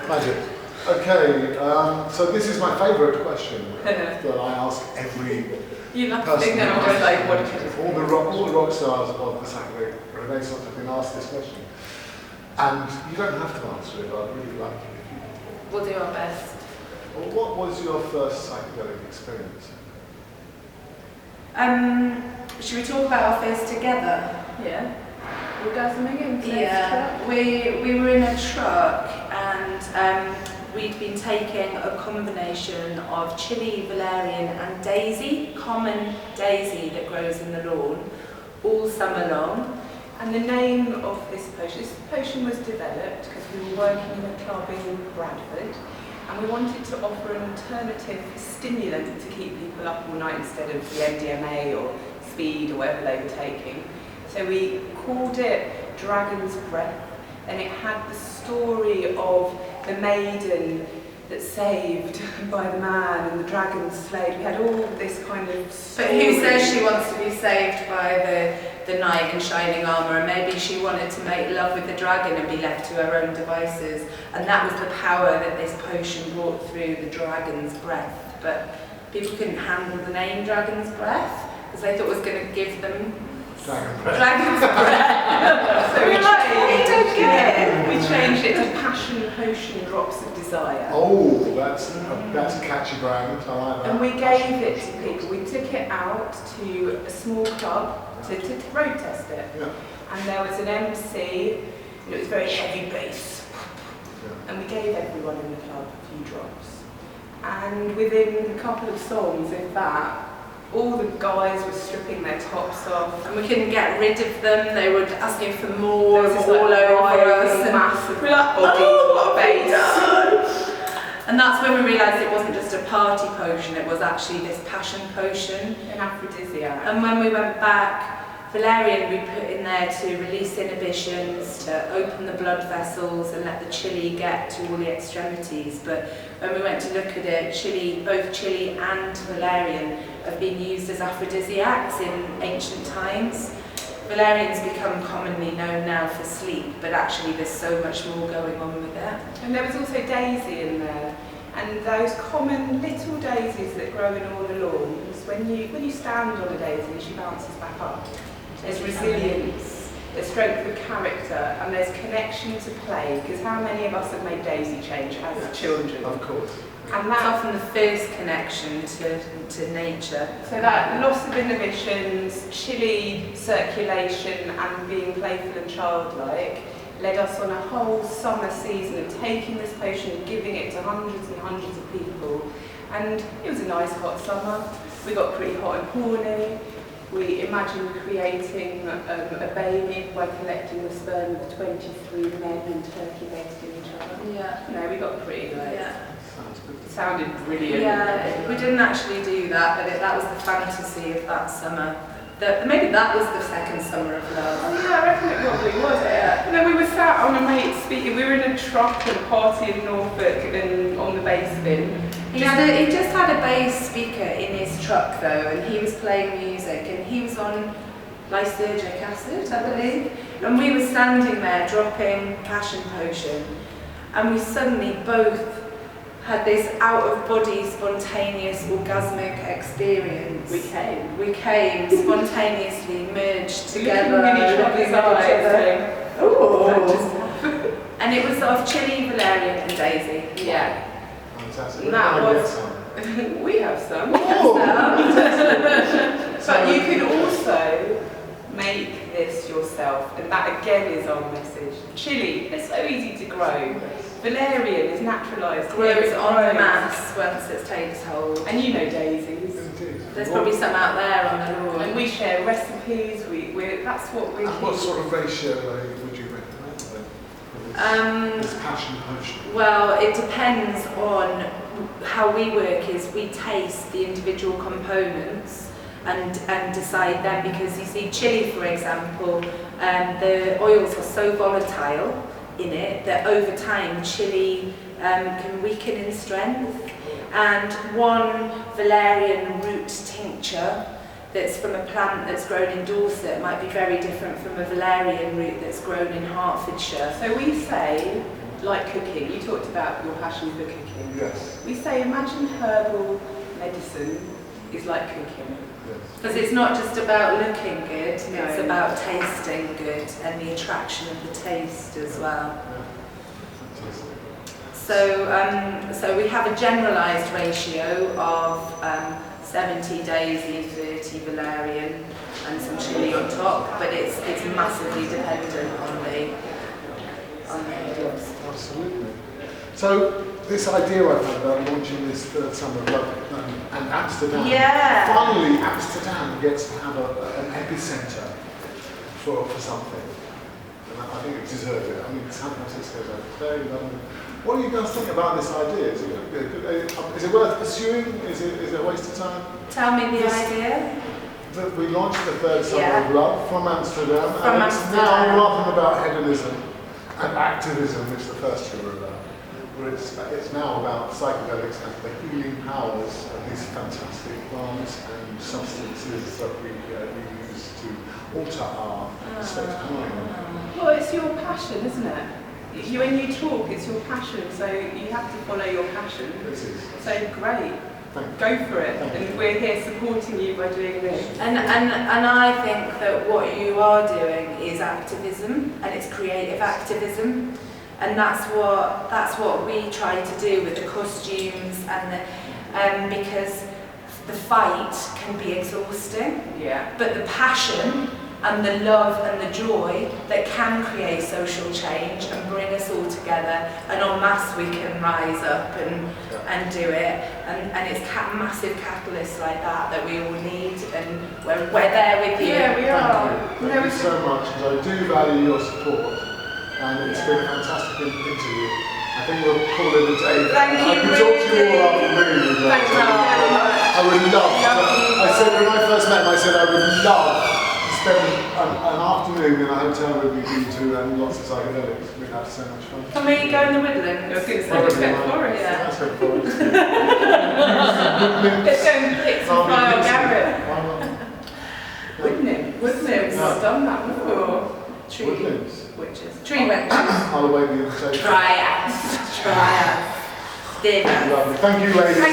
Magic. Okay, so this is my favourite question that I ask every You love person. thinking I'm always like, what did you do? All the rock stars of the Sacred Renaissance have been asked this question. And you don't have to answer it, but I'd really like it if you did. We'll do our best. Well, what was your first psychedelic experience? Should we talk about our first together? Yeah. Orgasming in place. Yeah, we were in a truck and we'd been taking a combination of chili, valerian and daisy, common daisy that grows in the lawn, all summer long. And the name of this potion was developed because we were working in a club in Bradford and we wanted to offer an alternative stimulant to keep people up all night instead of the MDMA or speed or whatever they were taking. So we called it Dragon's Breath, and it had the story of the maiden that's saved by the man and the dragon slayed. We had all this kind of story. But who says she wants to be saved by the knight in shining armour, and maybe she wanted to make love with the dragon and be left to her own devices, and that was the power that this potion brought through the dragon's breath. But people couldn't handle the name Dragon's Breath because they thought it was going to give them Dragon's Breath. So we don't get it. We changed it to Passion Potion Drops of Desire. Oh, that's a catchy brand. I like that. And we gave it to people. We took it out to a small club to road test it. Yeah. And there was an MC, and it was very heavy bass. Yeah. And we gave everyone in the club a few drops. And within a couple of songs of that, all the guys were stripping their tops off. And we couldn't get rid of them. They were asking for more, There was all this, like, over us. And massive we're like, bodies oh, with bass. And that's when we realised it wasn't just a party potion, it was actually this passion potion. An aphrodisiac. And when we went back, valerian we put in there to release inhibitions, to open the blood vessels and let the chili get to all the extremities. But when we went to look at it, both chili and valerian have been used as aphrodisiacs in ancient times. Valerian's become commonly known now for sleep, but actually there's so much more going on with it. And there was also daisy in there. And those common little daisies that grow in all the lawns, when you stand on a daisy, she bounces back up. There's resilience, there's strength of character, and there's connection to play, because how many of us have made daisy change as children? Of course. It's And that, often the first connection to nature. so that loss of inhibitions, chilly circulation, and being playful and childlike led us on a whole summer season of taking this potion and giving it to hundreds and hundreds of people. And it was a nice hot summer. We got pretty hot and horny. We imagined creating a baby by collecting the sperm of 23 men and turkey-basting each other. Yeah. No, we got pretty like, Yeah. Sounds good. it sounded brilliant. Yeah, we didn't actually do that, but that was the fantasy of that summer. Maybe that was the second summer of love. Oh yeah, I reckon it probably was. Yeah. And then we were sat on a mate speaking. We were in a truck at a party in Norfolk and on the bass bin. He just had a bass speaker in his truck though, and he was playing music, and he was on lysergic acid, I believe. And we were standing there dropping passion potion, and we suddenly both had this out-of-body, spontaneous, orgasmic experience. We came spontaneously merged together. Looking in each other's eyes. Ooh. And it was sort of chili, valerian and daisy. Yeah. Fantastic. And that We're gonna was- get some. We have some. Oh. But you can also make this yourself, and that again is our message. Chili, they're so easy to grow. Valerian is naturalised. Grows on the mass once it takes hold. And you know daisies. Indeed. There's probably some out there on the lawn. And we share recipes, that's what we And what sort of ratio would you recommend then? This passion potion. Well, it depends on how we work. Is we taste the individual components and decide them, because you see chili, for example, the oils are so volatile in it that over time chili can weaken in strength, and one valerian root tincture that's from a plant that's grown in Dorset might be very different from a valerian root that's grown in Hertfordshire. So we say like cooking. You talked about your passion for cooking. Yes. We say imagine herbal medicine is like cooking. Yes. Because it's not just about looking good, No. it's about tasting good and the attraction of the taste as well. Fantastic. So we have a generalised ratio of 70 daisy, 30 valerian and some chilli on top, but it's massively dependent on the herbs. Absolutely. So this idea I've had about launching this third summer of love and Amsterdam. Yeah. Finally, Amsterdam gets to have an epicentre for something. And I think it deserves it. I mean, San Francisco's okay, London. What do you guys think about this idea? Is it worth pursuing? Is it a waste of time? Tell me the Yes. idea. That we launched the third summer Yeah. of love from Amsterdam. From and it's Amsterdam. now rather than about hedonism and activism, which the first two were about. Where it's now about psychedelics and the healing powers of these fantastic plants and substances that we use to alter our state of mind. Well, it's your passion, isn't it? When you talk, it's your passion, so you have to follow your passion. This is. So great, Thank you. go for it. Thank you. And we're here supporting you by doing this. And I think that what you are doing is activism, and it's creative activism, and that's what we try to do with the costumes and because the fight can be exhausting, Yeah. but the passion and the love and the joy that can create social change and bring us all together, and en masse we can rise up and do it, and it's massive catalysts like that we all need, and we're there with you. Yeah, we are. Thank you so much, because I do value your support, and it's been a fantastic interview. I think we'll call it a day. Thank you, I could talk to you all afternoon. Thank you very much. I would love to. I said when I first met him, I said I would love to spend an afternoon in a hotel with you two and lots of psychedelics. We'd have so much fun. Can we go in the I was woodlands? going to say, let's go forest. Yeah. Let's go forest. Let's go and pick some fly on Garrett. Why not? Woodnymph. Woodnymphs. Yeah. I've done that before. Tree Woodlands. witches. Tree witches. I'll await the invitation. Triads. Dear. Lovely. Thank you, ladies. Thank